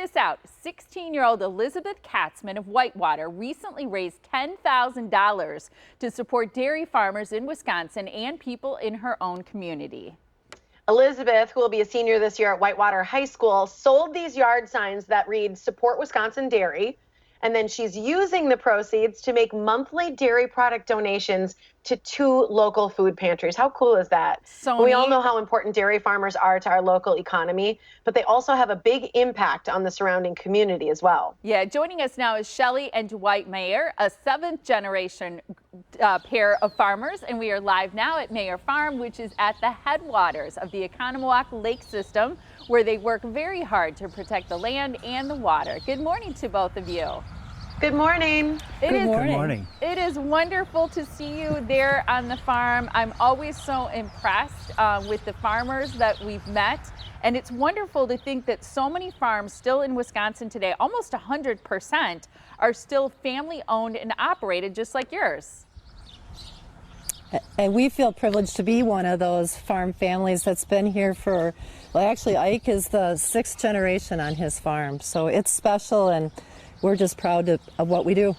this out. 16-year-old Elizabeth Katzman of Whitewater recently raised $10,000 to support dairy farmers in Wisconsin and people in her own community. Elizabeth, who will be a senior this year at Whitewater High School, sold these yard signs that read "Support Wisconsin Dairy," and then she's using the proceeds to make monthly dairy product donations to 2 local food pantries. How cool is that? So we all know how important dairy farmers are to our local economy, but they also have a big impact on the surrounding community as well. Yeah, joining us now is Shelly and Dwight Mayer, a 7th generation pair of farmers, and we are live now at Mayer Farm, which is at the headwaters of the Oconomowoc Lake System, where they work very hard to protect the land and the water. Good morning to both of you. Good morning. Good morning. It is wonderful to see you there on the farm. I'm always so impressed with the farmers that we've met. And it's wonderful to think that so many farms still in Wisconsin today, almost 100%, are still family owned and operated just like yours. And we feel privileged to be one of those farm families that's been here for, well, actually Ike is the 6th generation on his farm. So it's special, and we're just proud of what we do.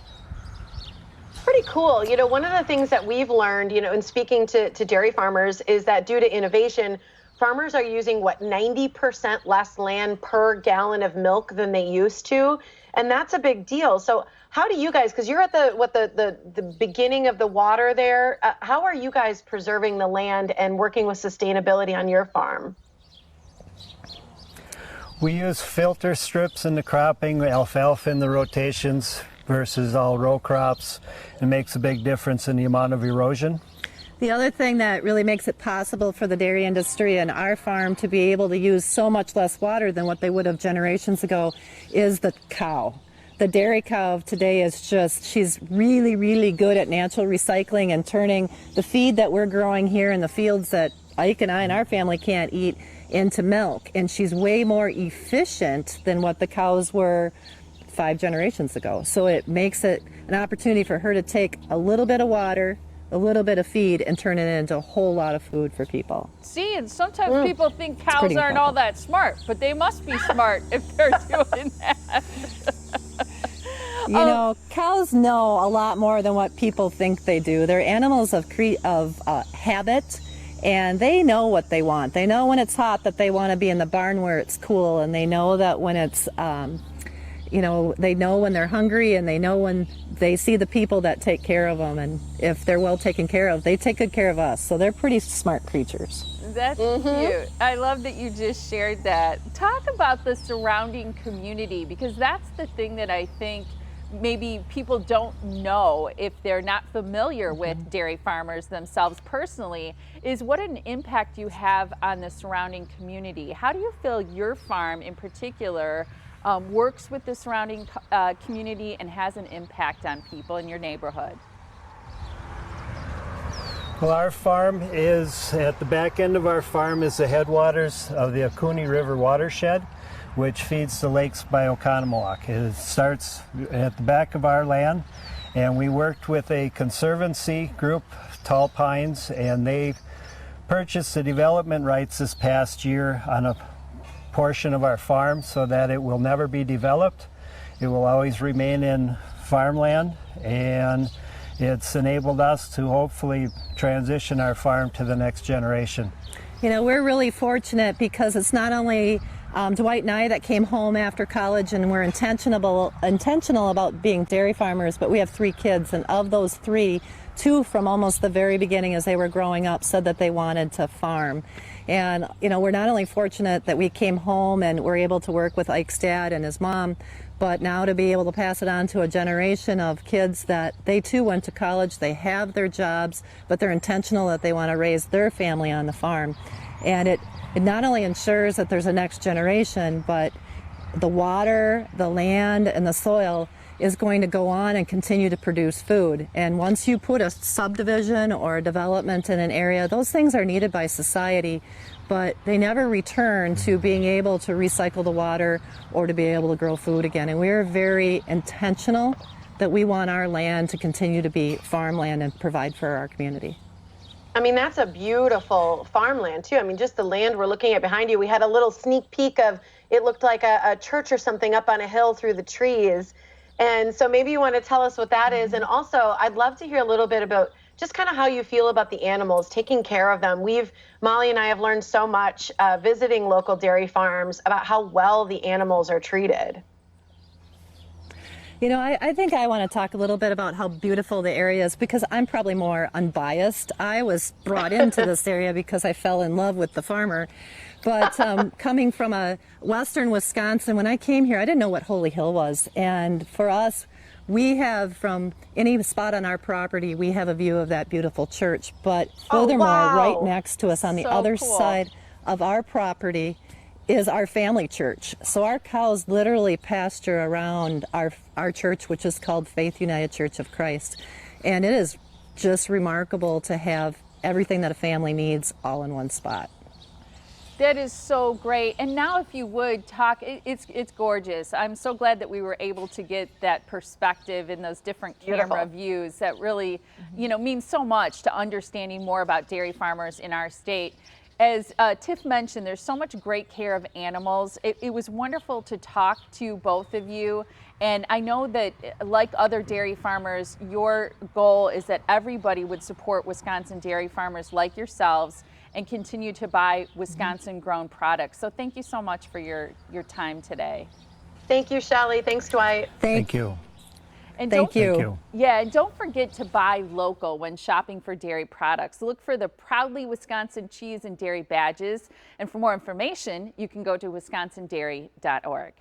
Pretty cool. You know, one of the things that we've learned, in speaking to dairy farmers is that due to innovation, farmers are using 90% less land per gallon of milk than they used to. And that's a big deal. So how do you guys, because you're at the beginning of the water there, how are you guys preserving the land and working with sustainability on your farm? We use filter strips in the cropping, alfalfa in the rotations versus all row crops. It makes a big difference in the amount of erosion. The other thing that really makes it possible for the dairy industry and our farm to be able to use so much less water than what they would have generations ago is the cow. The dairy cow of today is she's really, really good at natural recycling and turning the feed that we're growing here in the fields that Ike and I and our family can't eat into milk. And she's way more efficient than what the cows were 5 generations ago. So it makes it an opportunity for her to take a little bit of water, a little bit of feed, and turn it into a whole lot of food for people. See, and sometimes people think cows aren't all that smart, but they must be smart if they're doing that. You know, cows know a lot more than what people think they do. They're animals of habit, and they know what they want. They know when it's hot that they want to be in the barn where it's cool, and they know that when it's they know when they're hungry, and they know when they see the people that take care of them, and if they're well taken care of, they take good care of us. So they're pretty smart creatures. That's cute. I love that you just shared that. Talk about the surrounding community, because that's the thing that I think maybe people don't know if they're not familiar with dairy farmers themselves personally, is what an impact you have on the surrounding community. How do you feel your farm in particular works with the surrounding community and has an impact on people in your neighborhood? Well, our farm is, at the back end of our farm is the headwaters of the Oconee River watershed, which feeds the lakes by Oconomowoc. It starts at the back of our land, and we worked with a conservancy group, Tall Pines, and they purchased the development rights this past year on a portion of our farm so that it will never be developed. It will always remain in farmland, and it's enabled us to hopefully transition our farm to the next generation. You know, we're really fortunate because it's not only Dwight and I that came home after college and we're intentional about being dairy farmers, but we have 3 kids, and of those 3, 2 from almost the very beginning as they were growing up said that they wanted to farm. And we're not only fortunate that we came home and were able to work with Ike's dad and his mom, but now to be able to pass it on to a generation of kids that they too went to college, they have their jobs, but they're intentional that they want to raise their family on the farm. And it not only ensures that there's a next generation, but the water, the land, and the soil is going to go on and continue to produce food. And once you put a subdivision or a development in an area, those things are needed by society, but they never return to being able to recycle the water or to be able to grow food again. And we're very intentional that we want our land to continue to be farmland and provide for our community. I mean, that's a beautiful farmland too. I mean, just the land we're looking at behind you. We had a little sneak peek of it looked like a church or something up on a hill through the trees. And so maybe you want to tell us what that is. And also, I'd love to hear a little bit about just kind of how you feel about the animals, taking care of them. Molly and I have learned so much visiting local dairy farms about how well the animals are treated. You know, I think I want to talk a little bit about how beautiful the area is because I'm probably more unbiased. I was brought into this area because I fell in love with the farmer. But coming from a western Wisconsin, when I came here, I didn't know what Holy Hill was. And for us, we have from any spot on our property, we have a view of that beautiful church. But furthermore, right next to us on the other side of our property is our family church. So our cows literally pasture around our church, which is called Faith United Church of Christ. And it is just remarkable to have everything that a family needs all in one spot. That is so great. And now if you would talk, it's gorgeous. I'm so glad that we were able to get that perspective and those different camera views that really, you know, means so much to understanding more about dairy farmers in our state. As Tiff mentioned, there's so much great care of animals. It was wonderful to talk to both of you. And I know that like other dairy farmers, your goal is that everybody would support Wisconsin dairy farmers like yourselves and continue to buy Wisconsin grown products. So thank you so much for your time today. Thank you, Shelly. Thanks, Dwight. Thank you. And Thank you. Yeah, and don't forget to buy local when shopping for dairy products. Look for the Proudly Wisconsin cheese and dairy badges. And for more information, you can go to wisconsindairy.org.